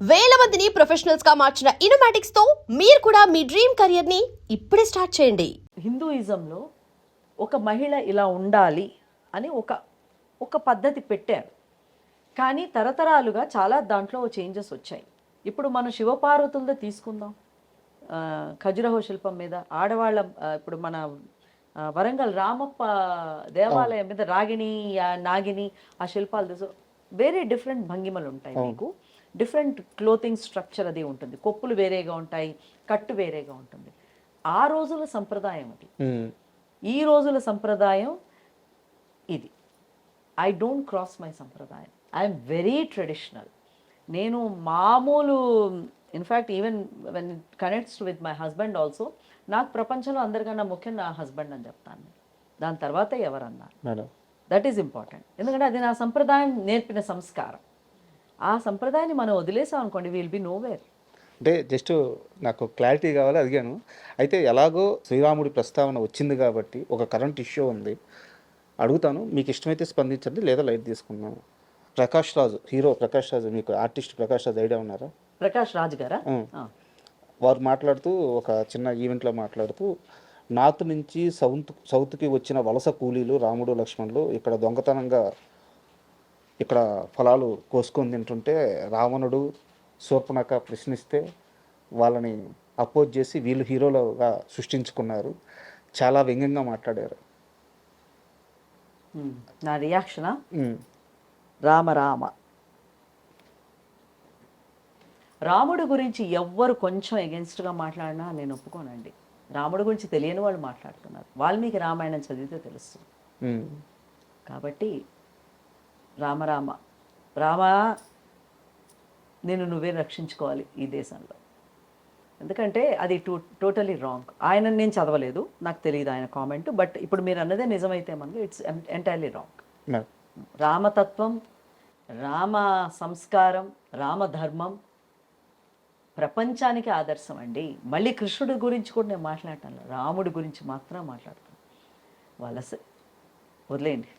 వేల మందిని ప్రొఫెషనల్స్ గా మార్చిన ఇనోమాటిక్స్ తో మీరు కూడా మీ డ్రీమ్ కెరియర్ ని ఇప్పుడే స్టార్ట్ చేయండి. హిందూయిజంలో ఒక మహిళ ఇలా ఉండాలి అని ఒక పద్ధతి పెట్టారు. కానీ తరతరాలుగా చాలా దాంట్లో చేంజెస్ వచ్చాయి. ఇప్పుడు మన శివపార్వతులతో తీసుకుందాం. ఖజురహో శిల్పం మీద ఆడవాళ్ళ ఇప్పుడు మన వరంగల్ రామప్ప దేవాలయం మీద రాగిణి నాగిని ఆ శిల్పాలు వేరే డిఫరెంట్ భంగిమలు ఉంటాయి. మీకు డిఫరెంట్ క్లోతింగ్ స్ట్రక్చర్ అది ఉంటుంది. కొప్పులు వేరేగా ఉంటాయి, కట్టు వేరేగా ఉంటుంది. ఆ రోజుల సంప్రదాయం అది. ఈ రోజుల సంప్రదాయం ఇది. ఐ డోంట్ క్రాస్ మై సంప్రదాయం. I'm very traditional. నేను మామూలు in fact even when it connects with my husband also, నాకు ప్రపంచంలో అందరికన్నా ముఖ్యం నా హస్బెండ్ అని చెప్తాను. దాని తర్వాత ఎవరన్నారు, దట్ ఈస్ ఇంపార్టెంట్. ఎందుకంటే అది నా సంప్రదాయం నేర్పిన సంస్కారం. ఆ సంప్రదాయాన్ని మనం వదిలేసాం అనుకోండి, విల్ బి నోవేర్. అంటే జస్ట్ నాకు క్లారిటీ కావాలి అడిగాను. అయితే ఎలాగో శ్రీరాముడి ప్రస్తావన వచ్చింది కాబట్టి ఒక కరెంట్ ఇష్యూ ఉంది, అడుగుతాను. మీకు ఇష్టమైతే స్పందించండి, లేదా లైట్ తీసుకున్నాను. ప్రకాష్ రాజు, హీరో ప్రకాష్ రాజు, మీకు ఆర్టిస్ట్ ప్రకాష్ రాజు ఐడియా ఉన్నారా? ప్రకాష్ రాజ్ గారా? వారు మాట్లాడుతూ ఒక చిన్న ఈవెంట్లో మాట్లాడుతూ, నార్త్ నుంచి సౌత్కి వచ్చిన వలస కూలీలు రాముడు లక్ష్మణులు ఇక్కడ దొంగతనంగా ఇక్కడ ఫలాలు కోసుకొని తింటుంటే రావణుడు శూర్పణఖ ప్రశ్నిస్తే వాళ్ళని అపోజ్ చేసి వీళ్ళు హీరోలుగా సృష్టించుకున్నారు. చాలా వ్యంగ్యంగా మాట్లాడారు. నా రియాక్షనా? రామ రామ రాముడు గురించి ఎవ్వరు కొంచెం ఎగెన్స్ట్గా మాట్లాడినా నేను ఒప్పుకోనండి. రాముడు గురించి తెలియని వాళ్ళు మాట్లాడుతున్నారు. వాల్మీకి రామాయణం చదివితే తెలుస్తుంది. కాబట్టి రామ రామ రామ, నేను నువ్వే రక్షించుకోవాలి ఈ దేశంలో. ఎందుకంటే అది టోటలీ రాంగ్. ఆయన నేను చదవలేదు, నాకు తెలియదు ఆయన కామెంట్. బట్ ఇప్పుడు మీరు అన్నదే నిజమైతే మనకు ఇట్స్ ఎంటైర్లీ రాంగ్. రామతత్వం, రామ సంస్కారం, రామధర్మం ప్రపంచానికి ఆదర్శం అండి. మళ్ళీ కృష్ణుడి గురించి కూడా నేను మాట్లాడతాను, రాముడి గురించి మాత్రం మాట్లాడతాను. వలస వదిలేయండి,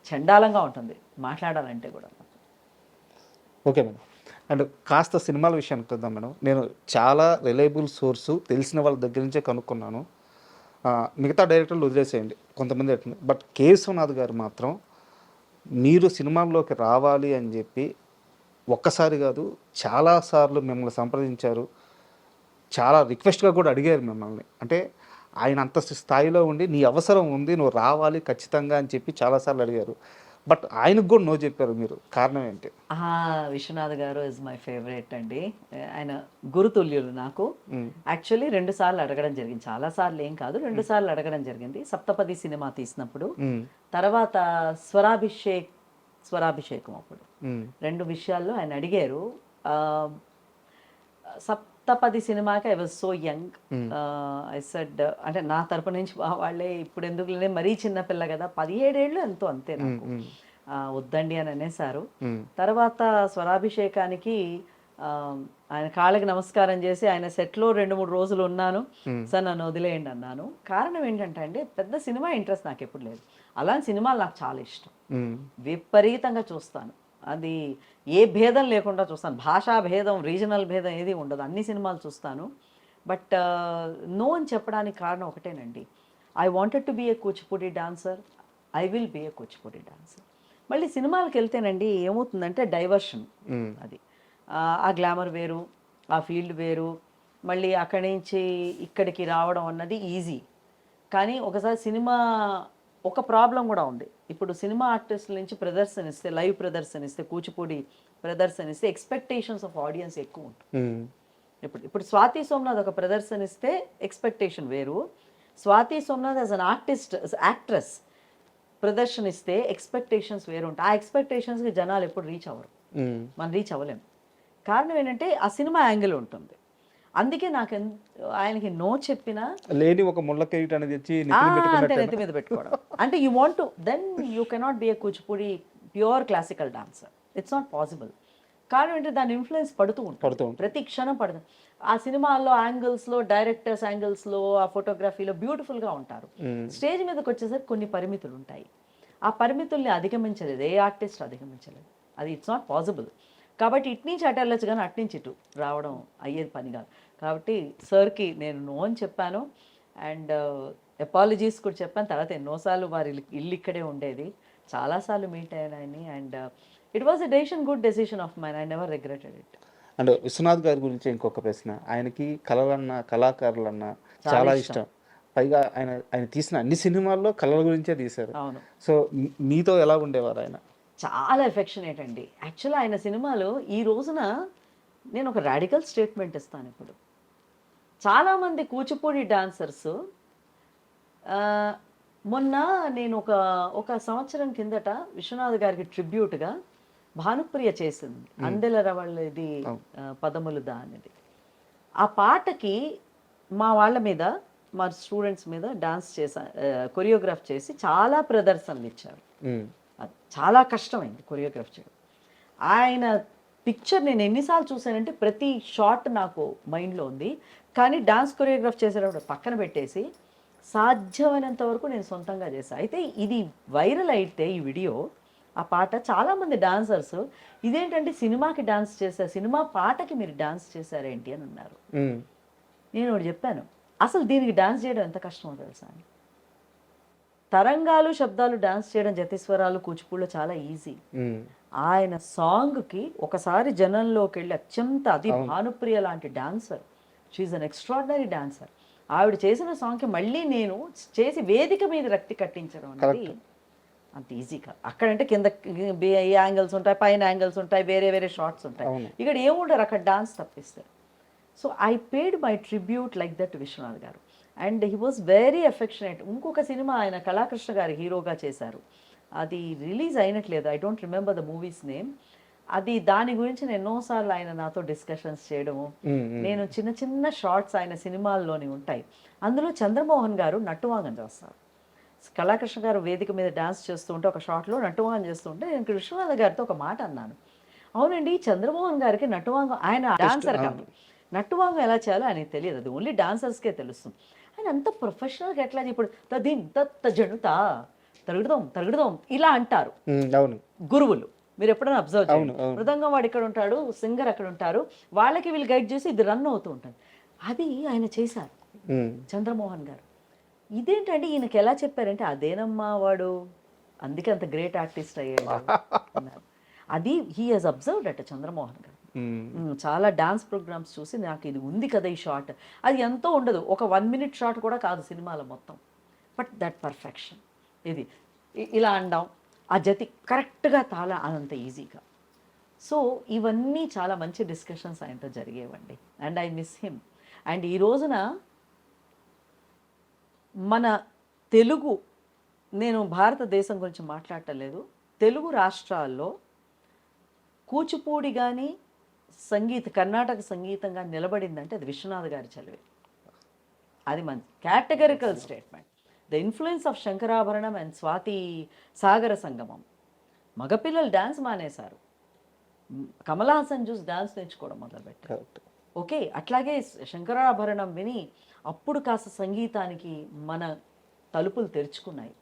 చండాలంగా ఉంటుంది మాట్లాడాలంటే కూడా. Okay madam. అండ్ కాస్త సినిమాల విషయానికి వద్దాం మేడం. నేను చాలా రిలయబుల్ సోర్సు తెలిసిన వాళ్ళ దగ్గర నుంచే కనుక్కున్నాను. మిగతా డైరెక్టర్లు వదిలేసేయండి, కొంతమంది. బట్ కే విశ్వనాథ్ గారు మాత్రం మీరు సినిమాల్లోకి రావాలి అని చెప్పి ఒక్కసారి కాదు చాలాసార్లు మిమ్మల్ని సంప్రదించారు. చాలా రిక్వెస్ట్గా కూడా అడిగారు మిమ్మల్ని. అంటే ఆయన అంత స్థాయిలో ఉండి నీ అవసరం ఉంది, నువ్వు రావాలి ఖచ్చితంగా అని చెప్పి చాలాసార్లు అడిగారు. బట్ ఆయనకు కూడా నో చెప్పారు మీరు. కారణం ఏంటి? విశ్వనాథ్ గారు ఇస్ మై ఫేవరెట్ అండి. ఆయన గురుతుల్యులు నాకు. యాక్చువల్లీ 2 సార్లు అడగడం జరిగింది, చాలా సార్లు ఏం కాదు, 2 సార్లు అడగడం జరిగింది. సప్తపది సినిమా తీసినప్పుడు, తర్వాత స్వరాభిషేకం అప్పుడు 2 విషయాల్లో ఆయన అడిగారు. సప్తపది సినిమాకి I was so young. I said, అంటే నా తరపు నుంచి వాళ్ళే ఇప్పుడు ఎందుకు మరీ చిన్నపిల్ల కదా, 17 ఏళ్ళు ఎంతో, అంతే నాకు, వద్దండి అని అనేసారు. తర్వాత స్వరాభిషేకానికి ఆయన కాళ్ళకి నమస్కారం చేసి ఆయన సెట్లో 2-3 రోజులు ఉన్నాను. సార్ నన్ను వదిలేయండి అన్నాను. కారణం ఏంటంటే అండి, పెద్ద సినిమా ఇంట్రెస్ట్ నాకు ఎప్పుడు లేదు. అలాంటి సినిమాలు నాకు చాలా ఇష్టం, విపరీతంగా చూస్తాను. అది ఏ భేదం లేకుండా చూస్తాను. భాషా భేదం, రీజనల్ భేదం ఏది ఉండదు, అన్ని సినిమాలు చూస్తాను. బట్ నో అని చెప్పడానికి కారణం ఒకటేనండి, I wanted to be a Kuchipudi dancer, I will be a Kuchipudi dancer. మళ్ళీ సినిమాలకు వెళ్తేనండి ఏమవుతుందంటే డైవర్షన్. అది ఆ గ్లామర్ వేరు, ఆ ఫీల్డ్ వేరు, మళ్ళీ అక్కడి నుంచి ఇక్కడికి రావడం అన్నది ఈజీ. కానీ ఒకసారి సినిమా ఒక ప్రాబ్లం కూడా ఉంది. ఇప్పుడు సినిమా ఆర్టిస్టుల నుంచి ప్రదర్శనిస్తే, లైవ్ ప్రదర్శనిస్తే, కూచిపూడి ప్రదర్శనిస్తే ఎక్స్పెక్టేషన్స్ ఆఫ్ ఆడియన్స్ ఎక్కువ ఉంటుంది. ఇప్పుడు స్వాతి సోమనాథ్ ఒక ప్రదర్శనిస్తే ఎక్స్పెక్టేషన్ వేరు. Swathi Somnath as an artist, actress ప్రదర్శనిస్తే ఎక్స్పెక్టేషన్స్ వేరు ఉంటాయి. ఆ ఎక్స్పెక్టేషన్స్కి జనాలు ఎప్పుడు రీచ్ అవ్వరు, మనం రీచ్ అవ్వలేము. కారణం ఏంటంటే ఆ సినిమా యాంగిల్ ఉంటుంది. అందుకే నాకు ఆయనకి నో చెప్పినా లేని ఒక ముళ్ళకైట్ అనేది అంతే నెత్తి మీద పెట్టుకోవడం. అంటే you want to, then you cannot be a Kuchipudi pure classical dancer, it's not possible. కారణం ఏంటంటే దాని ఇన్ఫ్లుయెన్స్ పడుతూ ఉంటుంది, ప్రతి క్షణం పడుతుంది. ఆ సినిమాల్లో యాంగిల్స్లో, డైరెక్టర్స్ యాంగిల్స్లో, ఆ ఫోటోగ్రఫీలో బ్యూటిఫుల్గా ఉంటారు. స్టేజ్ మీదకి వచ్చేసరికి కొన్ని పరిమితులు ఉంటాయి. ఆ పరిమితుల్ని అధిగమించలేదు, ఏ ఆర్టిస్ట్ అధిగమించలేదు. అది ఇట్స్ నాట్ పాసిబుల్. కాబట్టి ఇటు నుంచి అటు వెళ్ళొచ్చు కానీ అటు నుంచి ఇటు రావడం అయ్యేది పని కాదు. కాబట్టి సార్కి నేను నో అని చెప్పాను అండ్ అపాలజీస్ కూడా చెప్పాను. తర్వాత ఎన్నోసార్లు వారి ఇల్లు ఇక్కడే ఉండేది, చాలాసార్లు మీట్ అయ్యాను ఆయన్ని and it was a good decision of mine. I never regretted it. And Viswanath గారి గురించి ఇంకొక ప్రశ్న. ఆయనకి కళలన్నా కళాకారులన్నా చాలా ఇష్టం. పైగా ఆయన తీసిన అన్ని సినిమాల్లో కళల గురించే తీశారు. అవును, సో మీతో ఎలా ఉండేవారు ఆయన? చాలా ఎఫెక్షనేట్ అండి. యాక్చువల్గా ఆయన సినిమాలు ఈ రోజున నేను ఒక రాడికల్ స్టేట్మెంట్ ఇస్తాను. ఇప్పుడు చాలామంది కూచిపూడి డాన్సర్స్ మొన్న నేను ఒక సంవత్సరం కిందట విశ్వనాథ్ గారికి ట్రిబ్యూట్గా భానుప్రియ చేసింది అందెల వాళ్ళది పదములుదా అనేది. ఆ పాటకి మా వాళ్ళ మీద, మా స్టూడెంట్స్ మీద డాన్స్ కొరియోగ్రాఫ్ చేసి చాలా ప్రదర్శనలు ఇచ్చారు. చాలా కష్టమైంది కొరియోగ్రాఫ్ చేయడం. ఆయన పిక్చర్ నేను ఎన్నిసార్లు చూసానంటే ప్రతి షాట్ నాకు మైండ్లో ఉంది, కానీ డాన్స్ కొరియోగ్రాఫ్ చేసేటప్పుడు పక్కన పెట్టేసి సాధ్యమైనంత వరకు నేను సొంతంగా చేశాను. అయితే ఇది వైరల్ అయితే ఈ వీడియో, ఆ పాట చాలామంది డాన్సర్స్ ఇదేంటంటే సినిమాకి డాన్స్ చేశారు, సినిమా పాటకి మీరు డాన్స్ చేశారేంటి అని అన్నారు. నేను ఒకటి చెప్పాను, అసలు దీనికి డాన్స్ చేయడం ఎంత కష్టమో తెలుసా అని. తరంగాలు శబ్దాలు డాన్స్ చేయడం జతిస్వరాలు కూచిపూడిలో చాలా ఈజీ. ఆయన సాంగ్కి ఒకసారి జనంలోకి వెళ్ళి అత్యంత, అది భానుప్రియ లాంటి dancer, she an extraordinary dancer, ఆవిడ చేసిన సాంగ్కి మళ్ళీ నేను చేసి వేదిక మీద రక్తి కట్టించడం అనేది అంత ఈజీ కాదు. అక్కడంటే కింద యాంగిల్స్ ఉంటాయి, పైన యాంగిల్స్ ఉంటాయి, వేరే వేరే షార్ట్స్ ఉంటాయి. ఇక్కడ ఏముంటారు, అక్కడ డాన్స్ తప్పిస్తారు. So I paid my tribute like that Viswanath garu and he was very affectionate. ఇంకొక సినిమా ఆయన కళాకృష్ణ గారు హీరోగా చేశారు, అది రిలీజ్ అయినట్లేదు, I don't remember the movie's name. అది దాని గురించి నేను ఎన్నోసార్లు ఆయన నాతో డిస్కషన్స్ చేయడము, నేను చిన్న చిన్న షార్ట్స్ ఆయన సినిమాల్లోని ఉంటాయి. అందులో చంద్రమోహన్ గారు నట్టువాంగం చేస్తారు. కళాకృష్ణ గారు వేదిక మీద డాన్స్ చేస్తూ ఉంటే ఒక షాట్లో నట్టువాంగం చేస్తుంటే నేను విశ్వనాథ్ గారితో ఒక మాట అన్నాను, అవునండి చంద్రమోహన్ గారికి నట్టువాంగం, ఆయన డాన్సర్ కాదు, నట్టువాంగం ఎలా చేయాలో ఆయనకి తెలియదు, అది ఓన్లీ డాన్సర్స్కే తెలుస్తుంది. ఆయన అంత ప్రొఫెషనల్గా ఎట్లా ఇప్పుడు తదిం తత్త జనుతా తరుగుదాం ఇలా అంటారు గురువులు. మీరు ఎప్పుడైనా అబ్జర్వ్ చేయండి, మృదంగం వాడు ఇక్కడ ఉంటాడు, సింగర్ అక్కడ ఉంటారు, వాళ్ళకి వీళ్ళు గైడ్ చేసి ఇది రన్ అవుతూ ఉంటుంది. అది ఆయన చేశారు చంద్రమోహన్ గారు. ఇదేంటంటే ఈయనకి ఎలా చెప్పారంటే, అదేనమ్మా వాడు అందుకే అంత గ్రేట్ ఆర్టిస్ట్ అయ్యాడు అన్నారు. అది he has observed at Chandramohan గారు. చాలా డాన్స్ ప్రోగ్రామ్స్ చూసి నాకు ఇది ఉంది కదా ఈ షాట్, అది ఎంతో ఉండదు, ఒక 1 minute షాట్ కూడా కాదు సినిమాలో మొత్తం, బట్ దట్ పర్ఫెక్షన్, ఇది ఇలా అండాం, ఆ జతి కరెక్ట్గా తాళ అదంత ఈజీగా. సో ఇవన్నీ చాలా మంచి డిస్కషన్స్ ఆయనతో జరిగేవండి and I miss him. And ఈ రోజున మన తెలుగు, నేను భారతదేశం గురించి మాట్లాడటం లేదు, తెలుగు రాష్ట్రాల్లో కూచిపూడి కానీ కర్ణాటక సంగీతంగా నిలబడిందంటే అది విశ్వనాథ్ గారి చదివే. అది మంచి categorical statement. The influence of Sankarabharanam and Swathi Sagara Sangamam. మగపిల్లలు డాన్స్ మానేశారు, కమల్ హాసన్ చూసి డాన్స్ నేర్చుకోవడం మొదలుపెట్టారు. ఓకే, అట్లాగే శంకరాభరణం విని అప్పుడు కాస్త సంగీతానికి మన తలుపులు తెరుచుకున్నాయి.